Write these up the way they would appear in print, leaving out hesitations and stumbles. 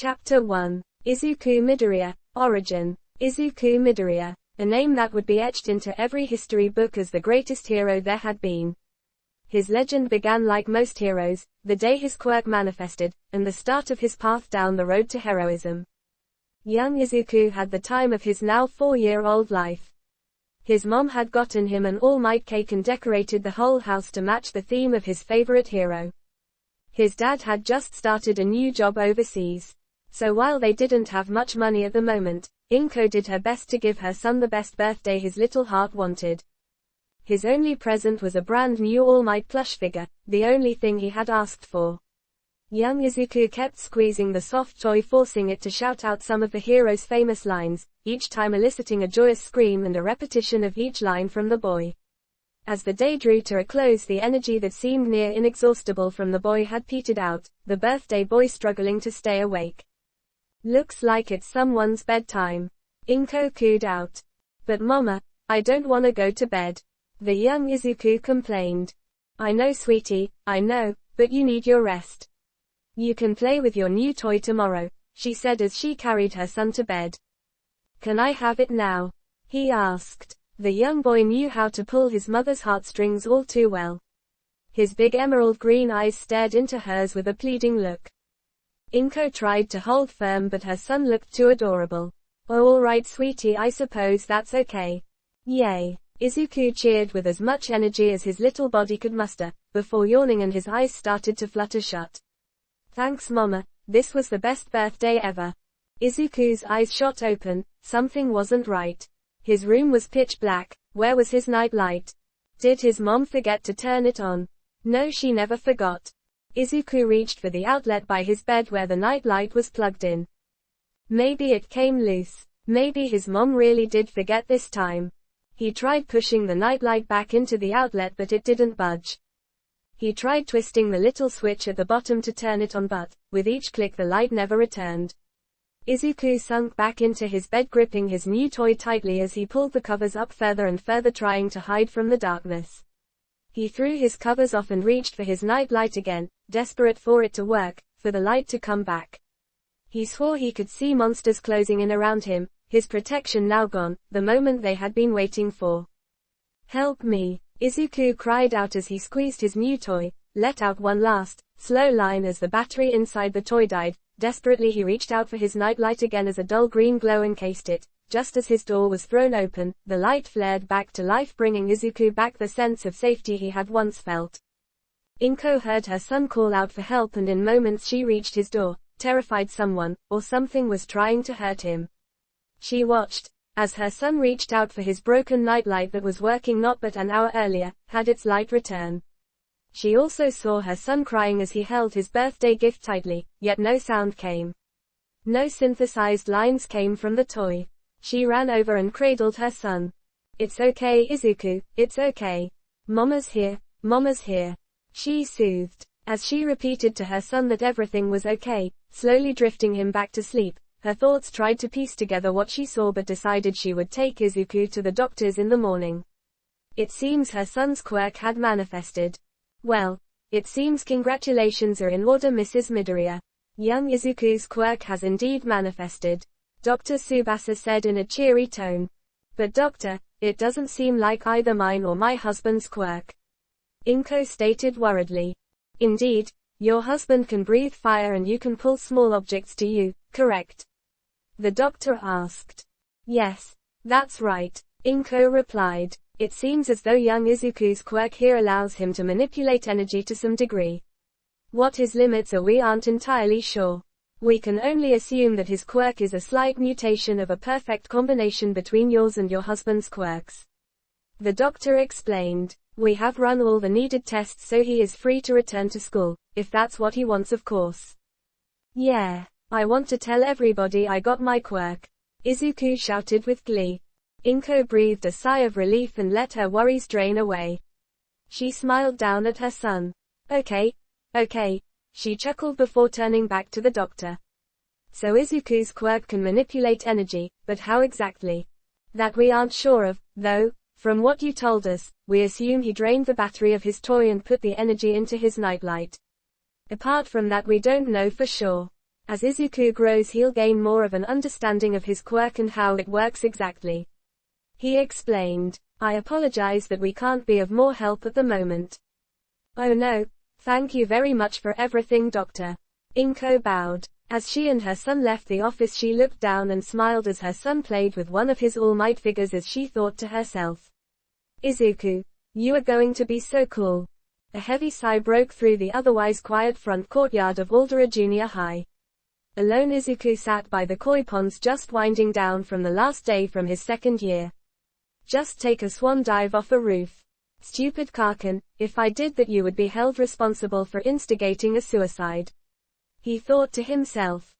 Chapter 1. Izuku Midoriya. Origin. Izuku Midoriya. A name that would be etched into every history book as the greatest hero there had been. His legend began like most heroes, the day his quirk manifested, and the start of his path down the road to heroism. Young Izuku had the time of his now 4-year-old life. His mom had gotten him an all-night cake and decorated the whole house to match the theme of his favorite hero. His dad had just started a new job overseas. So while they didn't have much money at the moment, Inko did her best to give her son the best birthday his little heart wanted. His only present was a brand new All Might plush figure, the only thing he had asked for. Young Izuku kept squeezing the soft toy, forcing it to shout out some of the hero's famous lines, each time eliciting a joyous scream and a repetition of each line from the boy. As the day drew to a close, the energy that seemed near inexhaustible from the boy had petered out, the birthday boy struggling to stay awake. "Looks like it's someone's bedtime," Inko cooed out. "But mama, I don't wanna go to bed," the young Izuku complained. "I know sweetie, I know, but you need your rest. You can play with your new toy tomorrow," she said as she carried her son to bed. "Can I have it now?" he asked. The young boy knew how to pull his mother's heartstrings all too well. His big emerald green eyes stared into hers with a pleading look. Inko tried to hold firm, but her son looked too adorable. "Oh, all right sweetie, I suppose that's okay." "Yay." Izuku cheered with as much energy as his little body could muster, before yawning and his eyes started to flutter shut. "Thanks mama, this was the best birthday ever." Izuku's eyes shot open, something wasn't right. His room was pitch black. Where was his night light? Did his mom forget to turn it on? No, she never forgot. Izuku reached for the outlet by his bed where the night light was plugged in. Maybe it came loose. Maybe his mom really did forget this time. He tried pushing the nightlight back into the outlet, but it didn't budge. He tried twisting the little switch at the bottom to turn it on, but, with each click, the light never returned. Izuku sunk back into his bed, gripping his new toy tightly as he pulled the covers up further and further, trying to hide from the darkness. He threw his covers off and reached for his night light again, desperate for it to work, for the light to come back. He swore he could see monsters closing in around him, his protection now gone, the moment they had been waiting for. "Help me," Izuku cried out as he squeezed his new toy, let out one last, slow line as the battery inside the toy died. Desperately he reached out for his nightlight again as a dull green glow encased it. Just as his door was thrown open, the light flared back to life, bringing Izuku back the sense of safety he had once felt. Inko heard her son call out for help, and in moments she reached his door, terrified someone, or something was trying to hurt him. She watched, as her son reached out for his broken nightlight that was working not but an hour earlier, had its light return. She also saw her son crying as he held his birthday gift tightly, yet no sound came. No synthesized lines came from the toy. She ran over and cradled her son. "It's okay Izuku, it's okay. Mama's here, Mama's here," she soothed. As she repeated to her son that everything was okay, slowly drifting him back to sleep, her thoughts tried to piece together what she saw, but decided she would take Izuku to the doctor's in the morning. It seems her son's quirk had manifested. "Well, it seems congratulations are in order, Mrs. Midoriya. Young Izuku's quirk has indeed manifested," Dr. Tsubasa said in a cheery tone. "But doctor, it doesn't seem like either mine or my husband's quirk," Inko stated worriedly. "Indeed, your husband can breathe fire and you can pull small objects to you, correct?" the doctor asked. "Yes, that's right," Inko replied. "It seems as though young Izuku's quirk here allows him to manipulate energy to some degree. What his limits are we aren't entirely sure. We can only assume that his quirk is a slight mutation of a perfect combination between yours and your husband's quirks," the doctor explained. "We have run all the needed tests, so he is free to return to school, if that's what he wants, of course." "Yeah, I want to tell everybody I got my quirk," Izuku shouted with glee. Inko breathed a sigh of relief and let her worries drain away. She smiled down at her son. Okay, she chuckled before turning back to the doctor. "So Izuku's quirk can manipulate energy, but how exactly? That we aren't sure of, though. From what you told us, we assume he drained the battery of his toy and put the energy into his nightlight. Apart from that, we don't know for sure." As Izuku grows he'll gain more of an understanding of his quirk and how it works exactly. He explained. I apologize that we can't be of more help at the moment. Oh no, thank you very much for everything, Doctor. Inko bowed. As she and her son left the office she looked down and smiled as her son played with one of his All Might figures as she thought to herself. Izuku, you are going to be so cool. A heavy sigh broke through the otherwise quiet front courtyard of Aldera Junior High. Alone Izuku sat by the koi ponds just winding down from the last day from his second year. Just take a swan dive off a roof. Stupid Kaken, if I did that you would be held responsible for instigating a suicide. He thought to himself.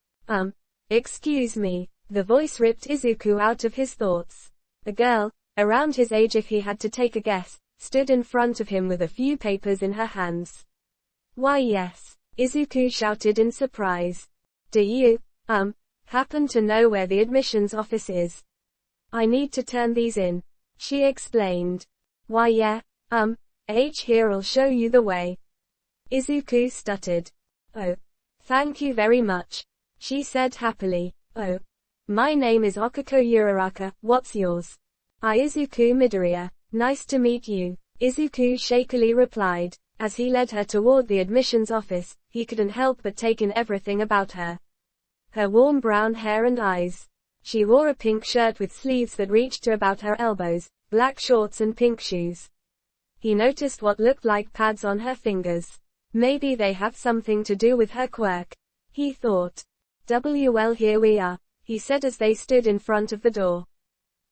Excuse me. The voice ripped Izuku out of his thoughts. A girl, around his age if he had to take a guess, stood in front of him with a few papers in her hands. Why yes, Izuku shouted in surprise. Do you, happen to know where the admissions office is? I need to turn these in, she explained. Why yeah, H here'll show you the way. Izuku stuttered. Oh. Thank you very much, she said happily. Oh. My name is Okuko Uraraka, what's yours? Izuku Midoriya. Nice to meet you, Izuku shakily replied. As he led her toward the admissions office, he couldn't help but take in everything about her. Her warm brown hair and eyes. She wore a pink shirt with sleeves that reached to about her elbows, black shorts and pink shoes. He noticed what looked like pads on her fingers. Maybe they have something to do with her quirk, he thought. Well, here we are, he said as they stood in front of the door.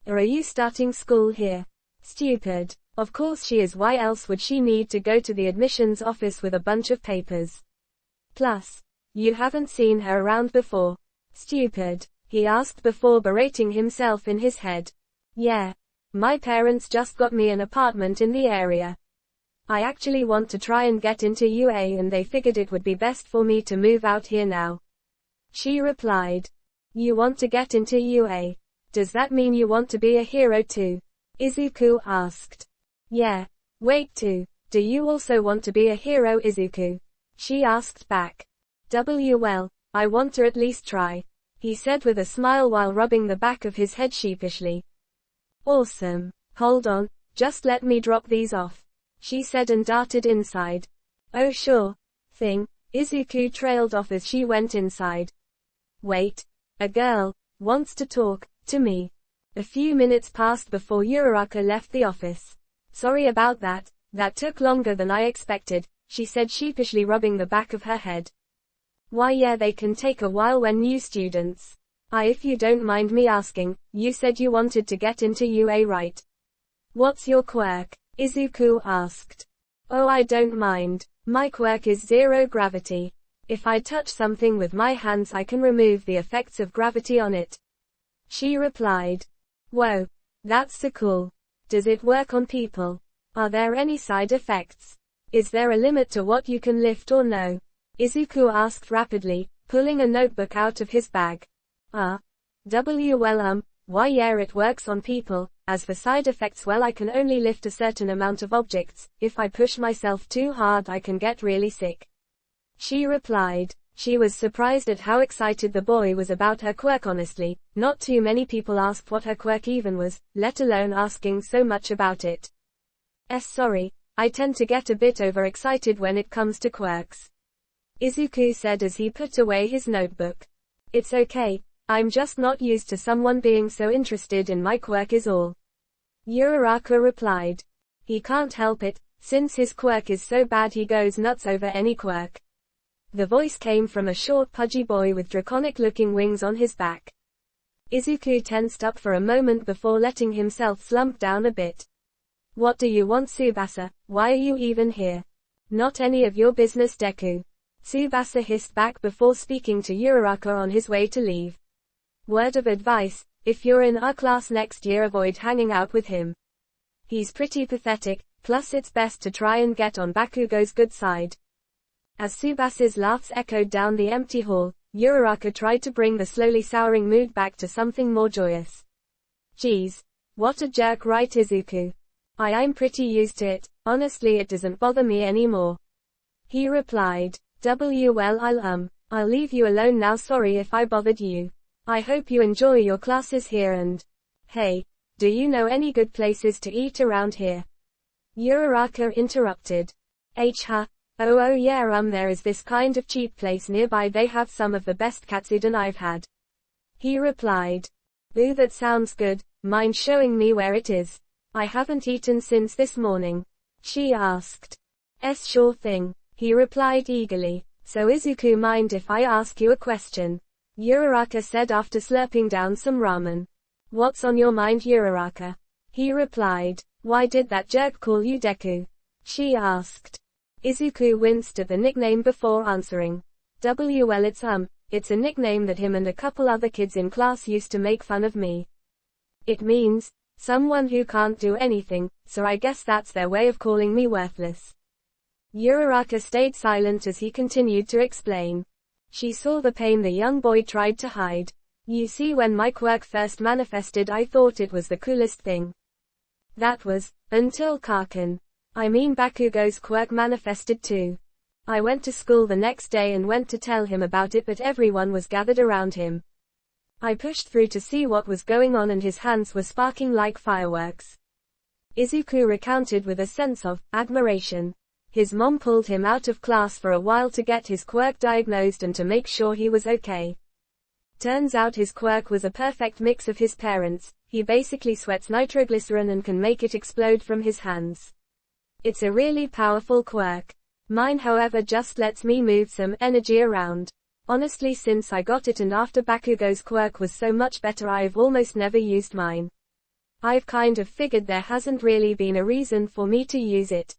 Are you starting school here? Stupid. Of course she is, why else would she need to go to the admissions office with a bunch of papers? Plus, you haven't seen her around before. Stupid, he asked before berating himself in his head. Yeah. My parents just got me an apartment in the area. I actually want to try and get into UA and they figured it would be best for me to move out here now. She replied. You want to get into UA? Does that mean you want to be a hero too? Izuku asked. Yeah. Wait too. Do you also want to be a hero, Izuku? She asked back. Well, I want to at least try, he said with a smile while rubbing the back of his head sheepishly. Awesome. Hold on, just let me drop these off, she said and darted inside. Oh sure thing, Izuku trailed off as she went inside. Wait. A girl wants to talk to me. A few minutes passed before Uraraka left the office. Sorry about that took longer than I expected, she said sheepishly rubbing the back of her head. Why yeah, they can take a while when new students. If you don't mind me asking, you said you wanted to get into UA, right? What's your quirk? Izuku asked. Oh, I don't mind. My quirk is zero gravity. If I touch something with my hands I can remove the effects of gravity on it, she replied. Whoa. That's so cool. Does it work on people? Are there any side effects? Is there a limit to what you can lift or no? Izuku asked rapidly, pulling a notebook out of his bag. Well, why yeah, it works on people. As for side effects, well, I can only lift a certain amount of objects. If I push myself too hard I can get really sick, she replied. She was surprised at how excited the boy was about her quirk. Honestly, not too many people asked what her quirk even was, let alone asking so much about it. Sorry, I tend to get a bit overexcited when it comes to quirks, Izuku said as he put away his notebook. It's okay, I'm just not used to someone being so interested in my quirk is all, Uraraka replied. He can't help it, since his quirk is so bad he goes nuts over any quirk. The voice came from a short pudgy boy with draconic-looking wings on his back. Izuku tensed up for a moment before letting himself slump down a bit. What do you want, Tsubasa? Why are you even here? Not any of your business, Deku, Tsubasa hissed back before speaking to Uraraka on his way to leave. Word of advice, if you're in our class next year avoid hanging out with him. He's pretty pathetic, plus it's best to try and get on Bakugo's good side. As Tsubasa's laughs echoed down the empty hall, Uraraka tried to bring the slowly souring mood back to something more joyous. Geez. What a jerk, right, Izuku? I'm pretty used to it, honestly it doesn't bother me anymore, he replied. Well, I'll I'll leave you alone now, sorry if I bothered you. I hope you enjoy your classes here and… Hey, do you know any good places to eat around here? Uraraka interrupted. Huh? Oh yeah, there is this kind of cheap place nearby, they have some of the best katsudon I've had. He replied. Ooh, that sounds good, mind showing me where it is? I haven't eaten since this morning. She asked. Sure thing, he replied eagerly. So Izuku, mind if I ask you a question? Uraraka said after slurping down some ramen. What's on your mind, Uraraka? He replied. Why did that jerk call you Deku? She asked. Izuku winced at the nickname before answering. Well, it's a nickname that him and a couple other kids in class used to make fun of me. It means, someone who can't do anything, so I guess that's their way of calling me worthless. Uraraka stayed silent as he continued to explain. She saw the pain the young boy tried to hide. You see, when my quirk first manifested, I thought it was the coolest thing. That was, until Bakugo's quirk manifested too. I went to school the next day and went to tell him about it, but everyone was gathered around him. I pushed through to see what was going on and his hands were sparking like fireworks. Izuku recounted with a sense of admiration. His mom pulled him out of class for a while to get his quirk diagnosed and to make sure he was okay. Turns out his quirk was a perfect mix of his parents. He basically sweats nitroglycerin and can make it explode from his hands. It's a really powerful quirk. Mine, however, just lets me move some energy around. Honestly, since I got it and after Bakugo's quirk was so much better, I've almost never used mine. I've kind of figured there hasn't really been a reason for me to use it.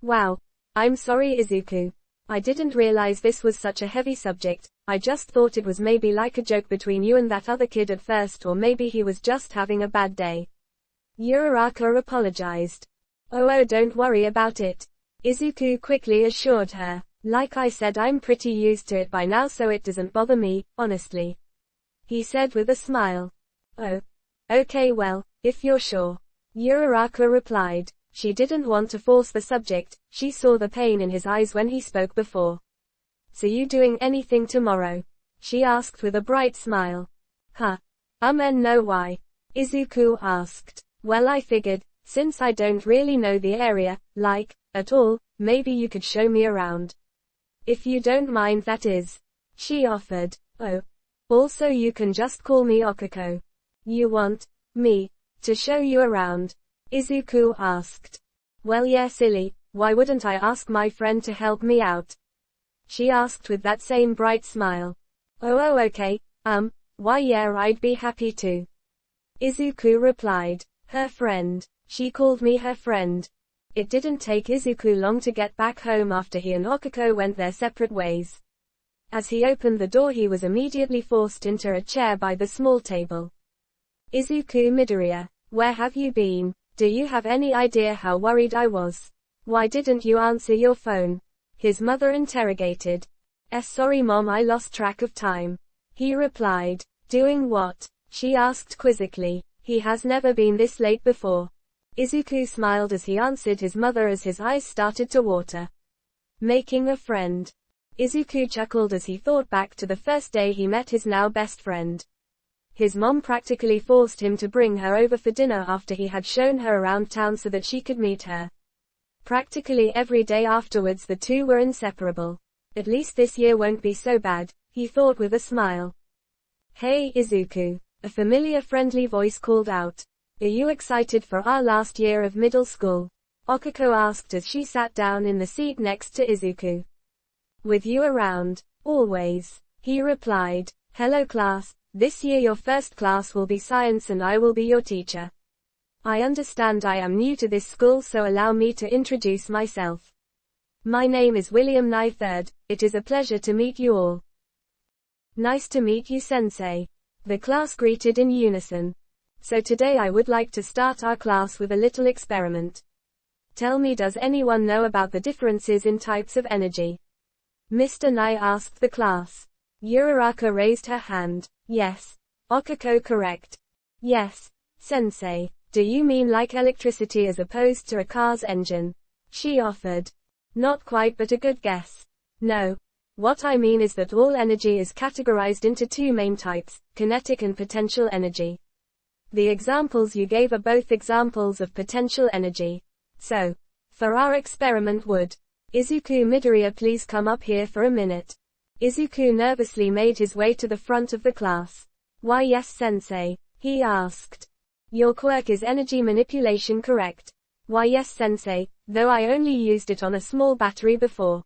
Wow. I'm sorry, Izuku. I didn't realize this was such a heavy subject. I just thought it was maybe like a joke between you and that other kid at first, or maybe he was just having a bad day. Uraraka apologized. Oh, don't worry about it. Izuku quickly assured her. Like I said, I'm pretty used to it by now, so it doesn't bother me, honestly. He said with a smile. Oh. Okay, well, if you're sure. Uraraka replied. She didn't want to force the subject. She saw the pain in his eyes when he spoke before. So you doing anything tomorrow? She asked with a bright smile. Huh? And no, why? Izuku asked. Well, I figured, since I don't really know the area, at all, maybe you could show me around. If you don't mind, that is. She offered. Oh. Also, you can just call me Okako. You want me to show you around? Izuku asked. Well, yeah, silly, why wouldn't I ask my friend to help me out? She asked with that same bright smile. Oh, okay, why yeah, I'd be happy to. Izuku replied. Her friend. She called me her friend. It didn't take Izuku long to get back home after he and Okako went their separate ways. As he opened the door, he was immediately forced into a chair by the small table. Izuku Midoriya, where have you been? Do you have any idea how worried I was? Why didn't you answer your phone? His mother interrogated. Sorry mom, I lost track of time. He replied. Doing what? She asked quizzically. He has never been this late before. Izuku smiled as he answered his mother as his eyes started to water. Making a friend. Izuku chuckled as he thought back to the first day he met his now best friend. His mom practically forced him to bring her over for dinner after he had shown her around town so that she could meet her. Practically every day afterwards the two were inseparable. At least this year won't be so bad, he thought with a smile. Hey Izuku, a familiar friendly voice called out. Are you excited for our last year of middle school? Okako asked as she sat down in the seat next to Izuku. With you around, always, he replied. Hello class. This year your first class will be science and I will be your teacher. I understand I am new to this school, so allow me to introduce myself. My name is William Nye III. It is a pleasure to meet you all. Nice to meet you, Sensei. The class greeted in unison. So today I would like to start our class with a little experiment. Tell me, does anyone know about the differences in types of energy? Mr. Nye asked the class. Uraraka raised her hand. Yes. Okako correct. Yes. Sensei. Do you mean like electricity as opposed to a car's engine? She offered. Not quite, but a good guess. No. What I mean is that all energy is categorized into two main types, kinetic and potential energy. The examples you gave are both examples of potential energy. So, for our experiment would Izuku Midoriya please come up here for a minute? Izuku nervously made his way to the front of the class. Why yes sensei, he asked. Your quirk is energy manipulation, correct? Why yes sensei, though I only used it on a small battery before.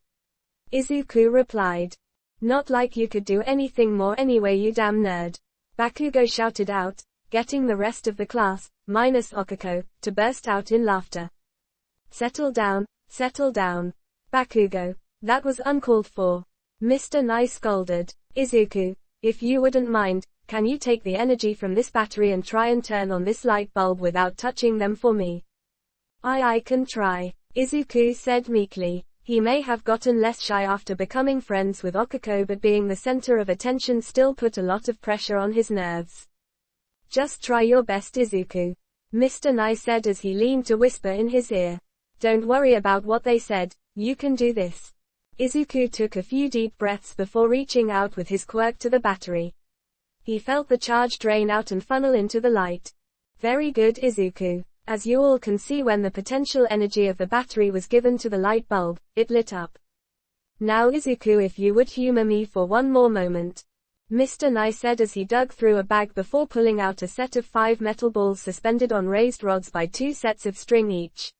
Izuku replied. Not like you could do anything more anyway, you damn nerd. Bakugo shouted out, getting the rest of the class, minus Okako, to burst out in laughter. Settle down, Bakugo. That was uncalled for. Mr. Nai scolded. Izuku, if you wouldn't mind, can you take the energy from this battery and try and turn on this light bulb without touching them for me? I can try, Izuku said meekly. He may have gotten less shy after becoming friends with Okako, but being the center of attention still put a lot of pressure on his nerves. Just try your best, Izuku. Mr. Nai said as he leaned to whisper in his ear. Don't worry about what they said, you can do this. Izuku took a few deep breaths before reaching out with his quirk to the battery. He felt the charge drain out and funnel into the light. Very good, Izuku. As you all can see, when the potential energy of the battery was given to the light bulb, it lit up. Now Izuku, if you would humor me for one more moment. Mr. Nai said as he dug through a bag before pulling out a set of 5 metal balls suspended on raised rods by 2 sets of string each.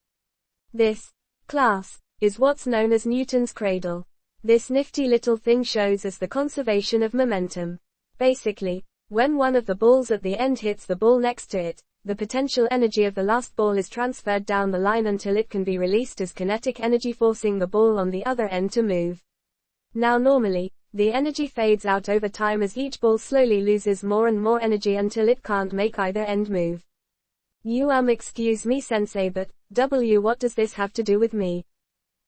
This, class, is what's known as Newton's cradle. This nifty little thing shows us the conservation of momentum. Basically, when one of the balls at the end hits the ball next to it, the potential energy of the last ball is transferred down the line until it can be released as kinetic energy, forcing the ball on the other end to move. Now normally, the energy fades out over time as each ball slowly loses more and more energy until it can't make either end move. Excuse me sensei, but, what does this have to do with me?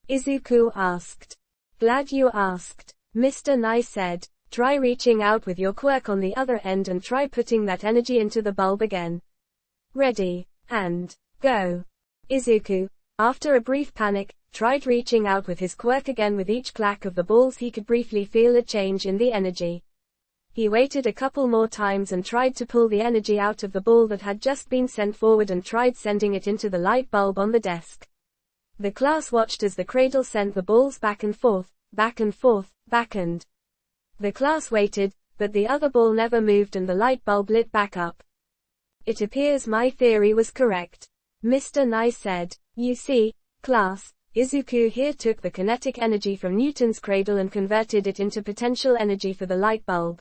Izuku asked. Glad you asked, Mr. Nai said. Try reaching out with your quirk on the other end and try putting that energy into the bulb again. Ready, and, go. Izuku, after a brief panic, tried reaching out with his quirk again. With each clack of the balls he could briefly feel a change in the energy. He waited a couple more times and tried to pull the energy out of the ball that had just been sent forward and tried sending it into the light bulb on the desk. The class watched as the cradle sent the balls back and forth, and. The class waited, but the other ball never moved and the light bulb lit back up. It appears my theory was correct, Mr. Nai said. You see, class, Izuku here took the kinetic energy from Newton's cradle and converted it into potential energy for the light bulb.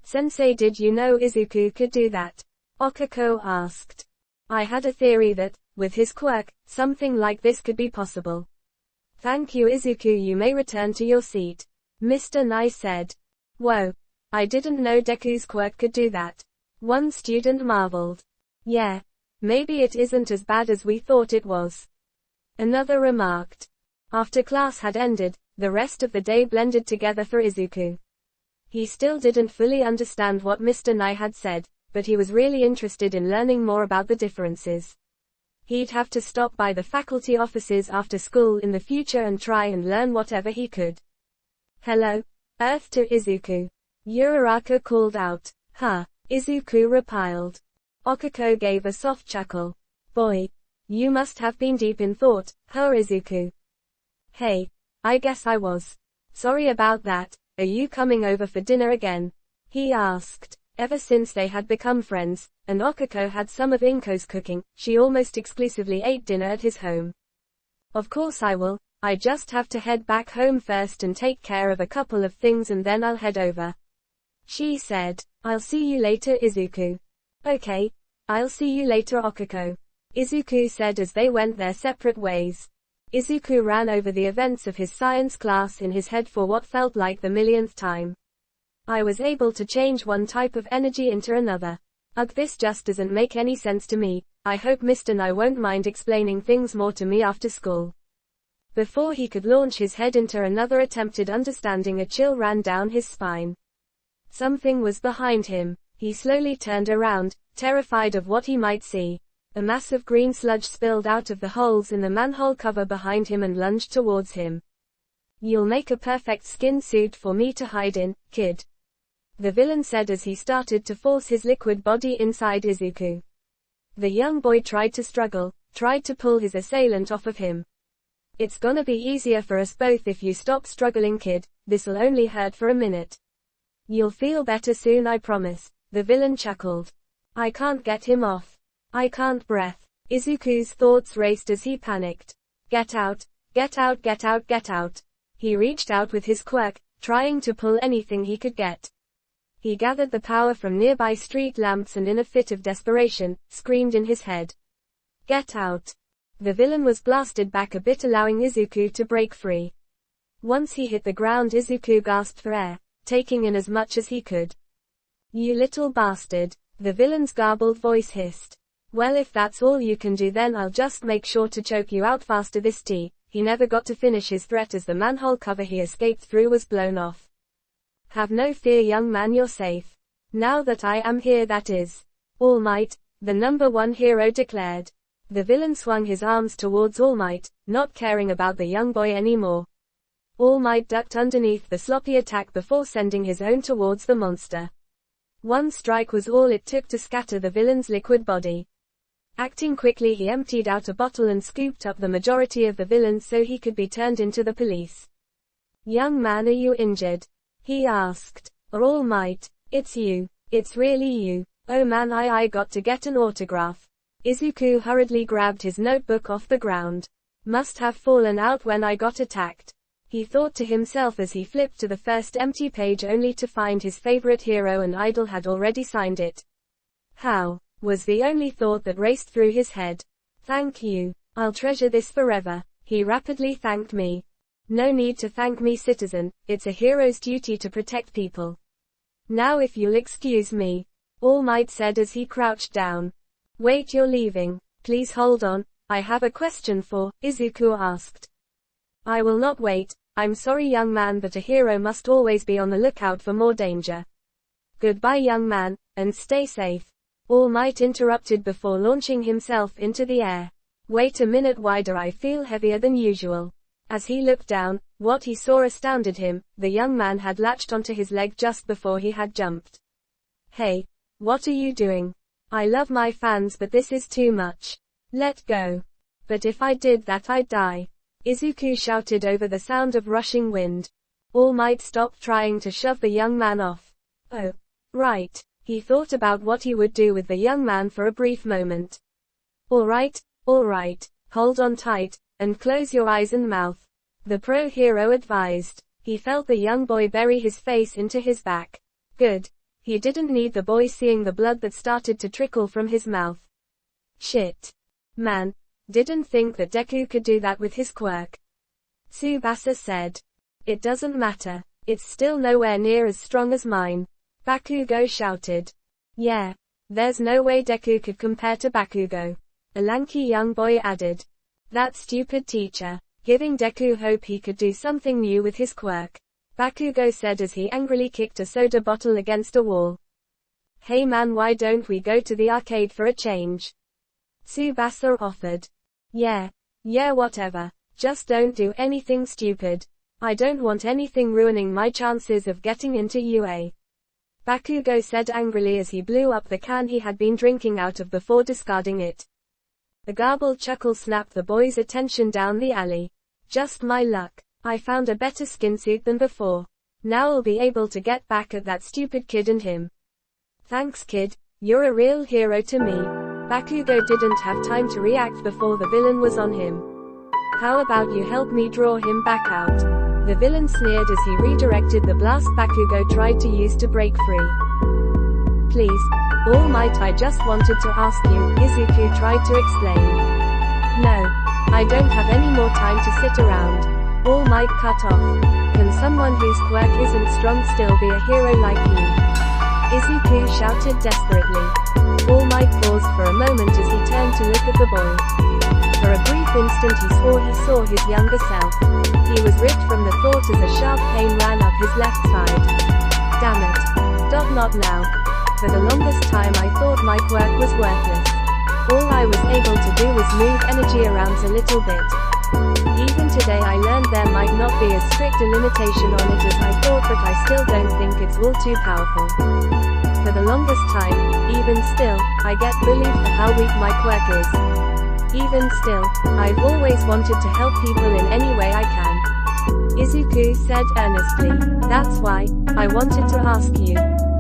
Sensei, did you know Izuku could do that? Okako asked. I had a theory that, with his quirk, something like this could be possible. Thank you Izuku, you may return to your seat, Mr. Nai said. Whoa. I didn't know Deku's quirk could do that. One student marveled. Yeah. Maybe it isn't as bad as we thought it was. Another remarked. After class had ended, the rest of the day blended together for Izuku. He still didn't fully understand what Mr. Nai had said, but he was really interested in learning more about the differences. He'd have to stop by the faculty offices after school in the future and try and learn whatever he could. Hello, Earth, to Izuku. Uraraka called out. Huh. Izuku replied. Okako gave a soft chuckle. Boy. You must have been deep in thought, huh Izuku? Hey. I guess I was. Sorry about that. Are you coming over for dinner again? He asked. Ever since they had become friends, and Okako had some of Inko's cooking, she almost exclusively ate dinner at his home. Of course I will. I just have to head back home first and take care of a couple of things and then I'll head over. She said. I'll see you later Izuku. Okay. I'll see you later Okako. Izuku said as they went their separate ways. Izuku ran over the events of his science class in his head for what felt like the millionth time. I was able to change one type of energy into another. Ugh, this just doesn't make any sense to me. I hope Mr. Nai won't mind explaining things more to me after school. Before he could launch his head into another attempted understanding, a chill ran down his spine. Something was behind him. He slowly turned around, terrified of what he might see. A mass of green sludge spilled out of the holes in the manhole cover behind him and lunged towards him. You'll make a perfect skin suit for me to hide in, kid. The villain said as he started to force his liquid body inside Izuku. The young boy tried to struggle, tried to pull his assailant off of him. It's gonna be easier for us both if you stop struggling, kid. This'll only hurt for a minute. You'll feel better soon, I promise. The villain chuckled. I can't get him off. I can't breath. Izuku's thoughts raced as he panicked. Get out, get out, get out, get out. He reached out with his quirk, trying to pull anything he could get. He gathered the power from nearby street lamps and in a fit of desperation, screamed in his head. Get out. The villain was blasted back a bit, allowing Izuku to break free. Once he hit the ground, Izuku gasped for air, taking in as much as he could. You little bastard, the villain's garbled voice hissed. Well, if that's all you can do, then I'll just make sure to choke you out faster. This tea. He never got to finish his threat as the manhole cover he escaped through was blown off. Have no fear, young man, you're safe. Now that I am here, that is. All Might, the #1 hero declared. The villain swung his arms towards All Might, not caring about the young boy anymore. All Might ducked underneath the sloppy attack before sending his own towards the monster. One strike was all it took to scatter the villain's liquid body. Acting quickly, he emptied out a bottle and scooped up the majority of the villains so he could be turned into the police. Young man, are you injured? He asked. All Might, it's you. It's really you. Oh man, I got to get an autograph. Izuku hurriedly grabbed his notebook off the ground. Must have fallen out when I got attacked. He thought to himself as he flipped to the first empty page, only to find his favorite hero and idol had already signed it. How? Was the only thought that raced through his head. Thank you. I'll treasure this forever. He rapidly thanked me. No need to thank me, citizen. It's a hero's duty to protect people. Now if you'll excuse me. All Might said as he crouched down. Wait, you're leaving. Please hold on. I have a question for, Izuku asked. I will not wait. I'm sorry, young man, but a hero must always be on the lookout for more danger. Goodbye, young man, and stay safe. All Might interrupted before launching himself into the air. Wait a minute, why do I feel heavier than usual? As he looked down, what he saw astounded him. The young man had latched onto his leg just before he had jumped. Hey, what are you doing? I love my fans, but this is too much. Let go. But if I did that, I'd die. Izuku shouted over the sound of rushing wind. All Might stopped trying to shove the young man off. Oh, right. He thought about what he would do with the young man for a brief moment. All right, hold on tight, and close your eyes and mouth. The pro hero advised. He felt the young boy bury his face into his back. Good. He didn't need the boy seeing the blood that started to trickle from his mouth. Shit. Man. Didn't think that Deku could do that with his quirk. Tsubasa said. It doesn't matter. It's still nowhere near as strong as mine. Bakugo shouted. Yeah. There's no way Deku could compare to Bakugo. A lanky young boy added. That stupid teacher. Giving Deku hope he could do something new with his quirk. Bakugo said as he angrily kicked a soda bottle against a wall. Hey man, why don't we go to the arcade for a change? Tsubasa offered. Yeah, whatever. Just don't do anything stupid. I don't want anything ruining my chances of getting into UA. Bakugo said angrily as he blew up the can he had been drinking out of before discarding it. A garbled chuckle snapped the boy's attention down the alley. Just my luck. I found a better skin suit than before. Now I'll be able to get back at that stupid kid and him. Thanks, kid. You're a real hero to me. Bakugo didn't have time to react before the villain was on him. How about you help me draw him back out? The villain sneered as he redirected the blast Bakugo tried to use to break free. Please. All Might, I just wanted to ask you, Izuku tried to explain. No. I don't have any more time to sit around. All Might cut off. Can someone whose quirk isn't strong still be a hero like you? Izuku shouted desperately. All Might paused for a moment as he turned to look at the boy. For a brief instant he swore he saw his younger self. He was ripped from the thought as a sharp pain ran up his left side. Damn it. Not now. For the longest time I thought my quirk was worthless. All I was able to do was move energy around a little bit. Even today I learned there might not be as strict a limitation on it as I thought, but I still don't think it's all too powerful. For the longest time, even still, I get bullied for how weak my quirk is. Even still, I've always wanted to help people in any way I can. Izuku said earnestly. That's why, I wanted to ask you.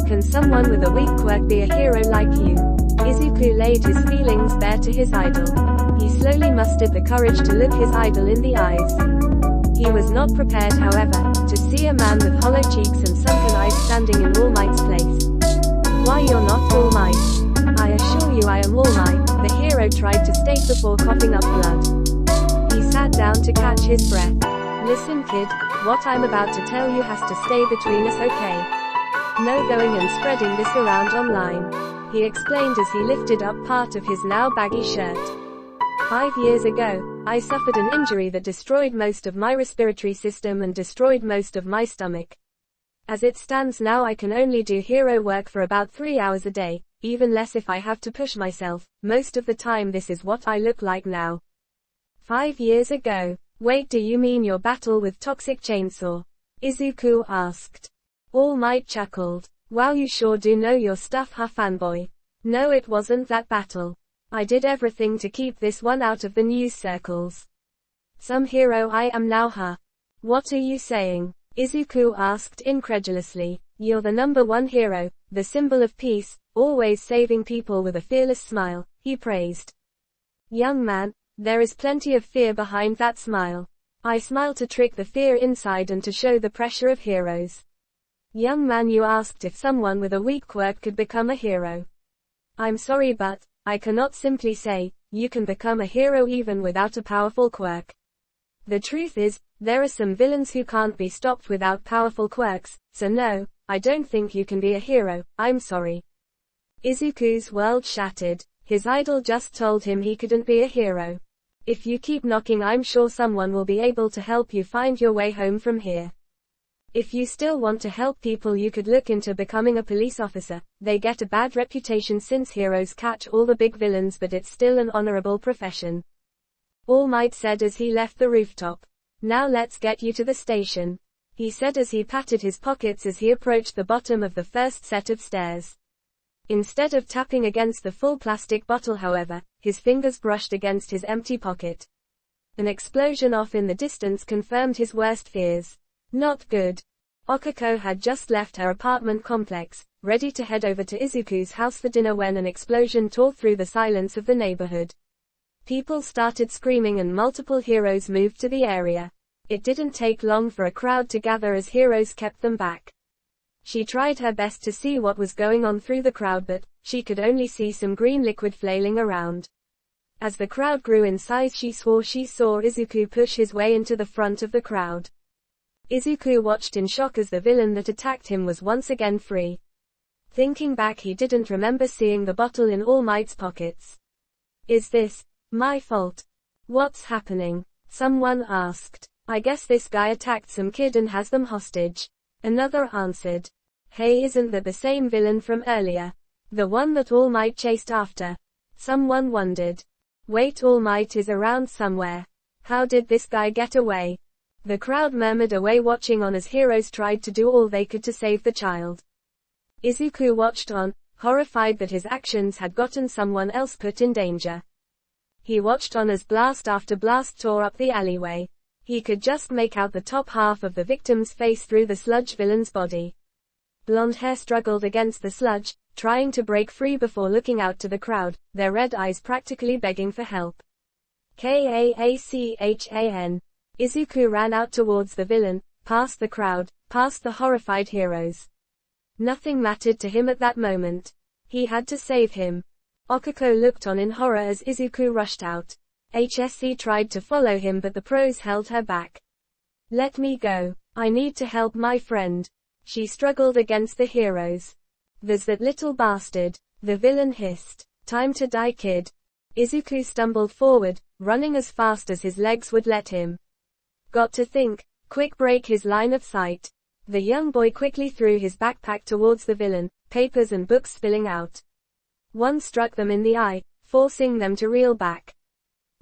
Can someone with a weak quirk be a hero like you? Izuku laid his feelings bare to his idol. He slowly mustered the courage to look his idol in the eyes. He was not prepared, however, to see a man with hollow cheeks and sunken eyes standing in All Might's place. Why, you're not All Might. I assure you I am All Might, the hero tried to state before coughing up blood. He sat down to catch his breath. Listen kid, what I'm about to tell you has to stay between us, okay? No going and spreading this around online. He explained as he lifted up part of his now baggy shirt. 5 years ago, I suffered an injury that destroyed most of my respiratory system and destroyed most of my stomach. As it stands now I can only do hero work for about 3 hours a day, even less if I have to push myself. Most of the time this is what I look like now. 5 years ago. Wait, do you mean your battle with Toxic Chainsaw? Izuku asked. All Might chuckled. Wow, you sure do know your stuff, huh fanboy. No, it wasn't that battle. I did everything to keep this one out of the news circles. Some hero I am now, huh? What are you saying? Izuku asked incredulously. You're the #1 hero, the symbol of peace, always saving people with a fearless smile, he praised. Young man, there is plenty of fear behind that smile. I smile to trick the fear inside and to show the pressure of heroes. Young man, you asked if someone with a weak quirk could become a hero. I'm sorry, but I cannot simply say, you can become a hero even without a powerful quirk. The truth is, there are some villains who can't be stopped without powerful quirks, so no, I don't think you can be a hero, I'm sorry. Izuku's world shattered. His idol just told him he couldn't be a hero. If you keep knocking, I'm sure someone will be able to help you find your way home from here. If you still want to help people, you could look into becoming a police officer. They get a bad reputation since heroes catch all the big villains, but it's still an honorable profession. All Might said as he left the rooftop. Now let's get you to the station, he said as he patted his pockets as he approached the bottom of the first set of stairs. Instead of tapping against the full plastic bottle, however, his fingers brushed against his empty pocket. An explosion off in the distance confirmed his worst fears. Not good. Okako had just left her apartment complex, ready to head over to Izuku's house for dinner when an explosion tore through the silence of the neighborhood. People started screaming and multiple heroes moved to the area. It didn't take long for a crowd to gather as heroes kept them back. She tried her best to see what was going on through the crowd, but she could only see some green liquid flailing around. As the crowd grew in size, she swore she saw Izuku push his way into the front of the crowd. Izuku watched in shock as the villain that attacked him was once again free. Thinking back, he didn't remember seeing the bottle in All Might's pockets. Is this my fault? What's happening? Someone asked. I guess this guy attacked some kid and has them hostage. Another answered. Hey, isn't that the same villain from earlier? The one that All Might chased after? Someone wondered. Wait, All Might is around somewhere. How did this guy get away? The crowd murmured away, watching on as heroes tried to do all they could to save the child. Izuku watched on, horrified that his actions had gotten someone else put in danger. He watched on as blast after blast tore up the alleyway. He could just make out the top half of the victim's face through the sludge villain's body. Blonde hair struggled against the sludge, trying to break free before looking out to the crowd, their red eyes practically begging for help. Kaachan. Izuku ran out towards the villain, past the crowd, past the horrified heroes. Nothing mattered to him at that moment. He had to save him. Okako looked on in horror as Izuku rushed out. HSC tried to follow him, but the pros held her back. Let me go. I need to help my friend. She struggled against the heroes. There's that little bastard. The villain hissed. Time to die, kid. Izuku stumbled forward, running as fast as his legs would let him. Got to think. Quick, break his line of sight. The young boy quickly threw his backpack towards the villain, papers and books spilling out. One struck them in the eye, forcing them to reel back.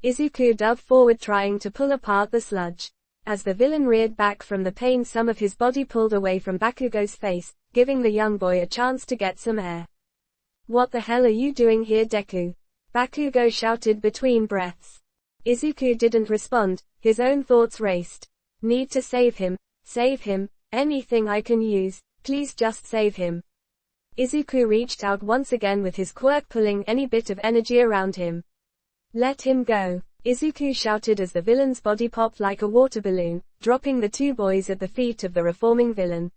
Izuku dove forward trying to pull apart the sludge. As the villain reared back from the pain, some of his body pulled away from Bakugo's face, giving the young boy a chance to get some air. "What the hell are you doing here, Deku?" Bakugo shouted between breaths. Izuku didn't respond, his own thoughts raced. "Need to save him, anything I can use, please just save him." Izuku reached out once again with his quirk, pulling any bit of energy around him. "Let him go," Izuku shouted as the villain's body popped like a water balloon, dropping the two boys at the feet of the reforming villain.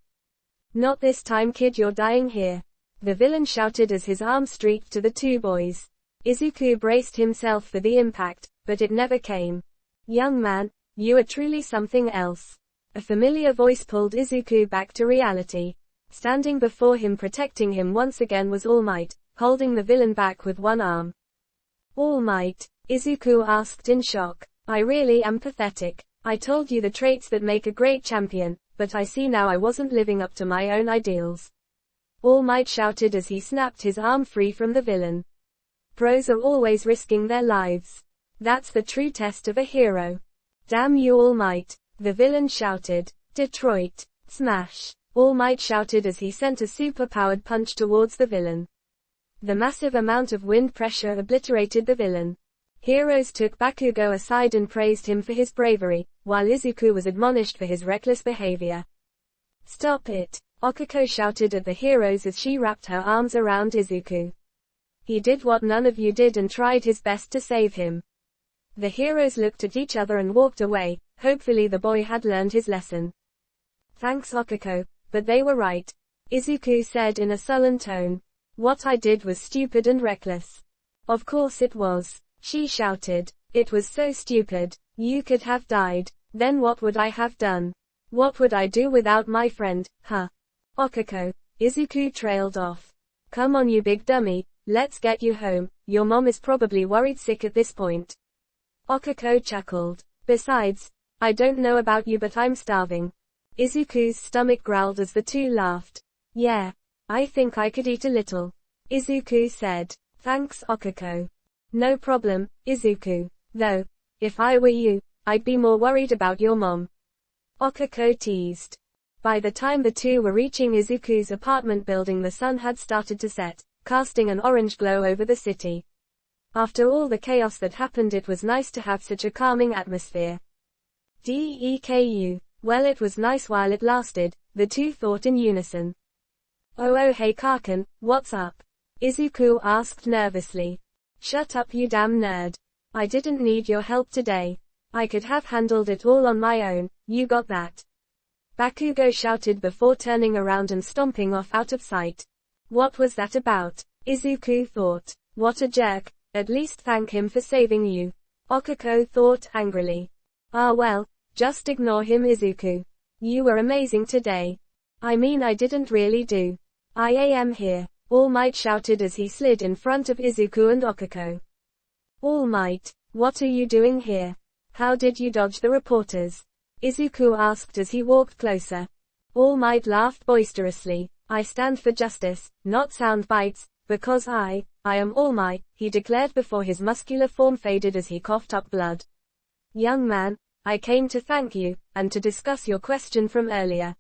"Not this time, kid, you're dying here," the villain shouted as his arm streaked to the two boys. Izuku braced himself for the impact, but it never came. "Young man, you are truly something else." A familiar voice pulled Izuku back to reality. Standing before him, protecting him once again, was All Might, holding the villain back with one arm. "All Might?" Izuku asked in shock. "I really am pathetic. I told you the traits that make a great champion, but I see now I wasn't living up to my own ideals." All Might shouted as he snapped his arm free from the villain. "Pros are always risking their lives. That's the true test of a hero. Damn you, All Might," the villain shouted. "Detroit. Smash." All Might shouted as he sent a super-powered punch towards the villain. The massive amount of wind pressure obliterated the villain. Heroes took Bakugo aside and praised him for his bravery, while Izuku was admonished for his reckless behavior. "Stop it," Okako shouted at the heroes as she wrapped her arms around Izuku. "He did what none of you did and tried his best to save him." The heroes looked at each other and walked away. Hopefully the boy had learned his lesson. "Thanks, Okako, but they were right," Izuku said in a sullen tone. "What I did was stupid and reckless." "Of course it was," she shouted. "It was so stupid. You could have died. Then what would I have done? What would I do without my friend, huh?" "Okako," Izuku trailed off. "Come on, you big dummy, let's get you home. Your mom is probably worried sick at this point." Okako chuckled. "Besides, I don't know about you, but I'm starving." Izuku's stomach growled as the two laughed. "Yeah, I think I could eat a little," Izuku said. "Thanks, Okako." "No problem, Izuku. Though, if I were you, I'd be more worried about your mom," Okako teased. By the time the two were reaching Izuku's apartment building, the sun had started to set, casting an orange glow over the city. After all the chaos that happened, it was nice to have such a calming atmosphere. Deku. Well, it was nice while it lasted, the two thought in unison. Oh hey Kaken, what's up?" Izuku asked nervously. "Shut up, you damn nerd. I didn't need your help today. I could have handled it all on my own, you got that?" Bakugo shouted before turning around and stomping off out of sight. What was that about? Izuku thought. What a jerk, at least thank him for saving you. Okako thought angrily. Ah well, just ignore him, Izuku. You were amazing today. I mean, I didn't really do. I am here, All Might shouted as he slid in front of Izuku and Okako. All Might, what are you doing here? How did you dodge the reporters? Izuku asked as he walked closer. All Might laughed boisterously. I stand for justice, not sound bites, because I am All Might, he declared before his muscular form faded as he coughed up blood. Young man, I came to thank you, and to discuss your question from earlier.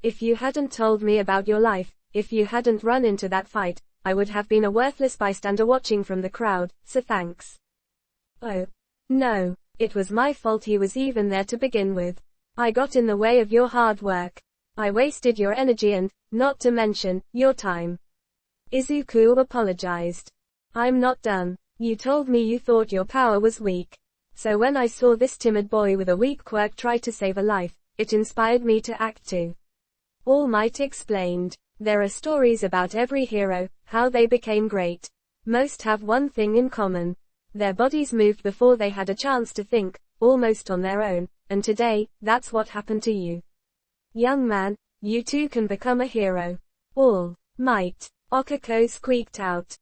If you hadn't told me about your life, if you hadn't run into that fight, I would have been a worthless bystander watching from the crowd, so thanks. Oh. No, it was my fault he was even there to begin with. I got in the way of your hard work. I wasted your energy and, not to mention, your time. Izuku apologized. I'm not done. You told me you thought your power was weak. So when I saw this timid boy with a weak quirk try to save a life, it inspired me to act too. All Might explained. There are stories about every hero, how they became great. Most have one thing in common. Their bodies moved before they had a chance to think, almost on their own, and today, that's what happened to you. Young man, you too can become a hero. All Might, Okako squeaked out.